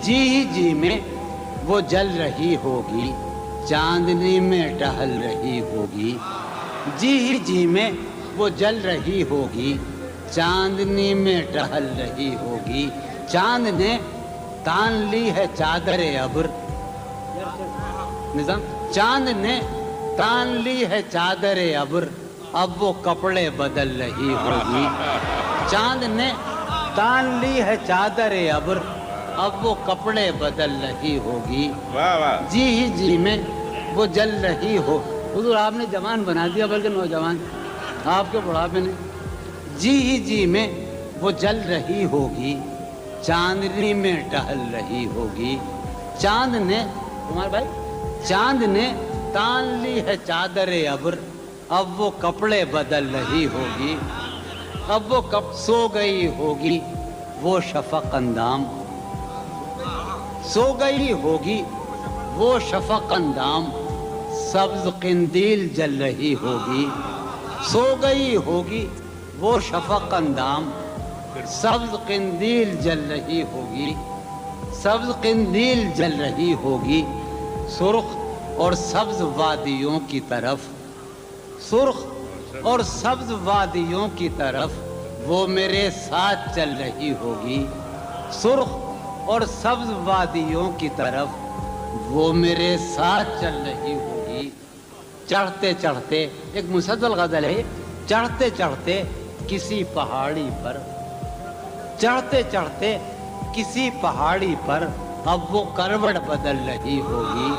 جی جی میں وہ جل رہی ہوگی، چاندنی میں ٹہل رہی ہوگی، جی جی میں وہ جل رہی ہوگی، چاندنی میں ٹہل رہی ہوگی۔ چاند نے تان لی ہے چادر ابر، نظام، چاند نے تان لی ہے چادر ابر، اب وہ کپڑے بدل رہی ہوگی۔ چاند نے تان لی ہے چادر ابر، اب وہ کپڑے بدل رہی ہوگی۔ جی ہی جی میں وہ جل رہی ہو، حضور آپ نے جوان بنا دیا بلکہ نوجوان، آپ کے بڑھاپے نے۔ جی ہی جی میں وہ جل رہی ہوگی، چاندنی میں ٹہل رہی ہوگی۔ چاند نے، تمہارے بھائی، چاند نے تان لی ہے چادر ابر، اب وہ کپڑے بدل رہی ہوگی۔ اب وہ کب سو گئی ہوگی وہ شفق اندام، سو گئی ہوگی وہ شفق اندام، سبز قندیل جل رہی ہوگی۔ سو گئی ہوگی وہ شفق اندام، سبز قندیل جل رہی ہوگی، سبز قندیل جل رہی ہوگی۔ سرخ اور سبز وادیوں کی طرف، سرخ اور سبز وادیوں کی طرف وہ میرے ساتھ چل رہی ہوگی۔ سرخ اور سبز وادیوں کی طرف وہ میرے ساتھ چل رہی ہوگی۔ چڑھتے چڑھتے، ایک مسلسل غزل ہے، چڑھتے چڑھتے کسی پہاڑی پر، چڑھتے چڑھتے کسی پہاڑی پر اب وہ کروٹ بدل رہی ہوگی۔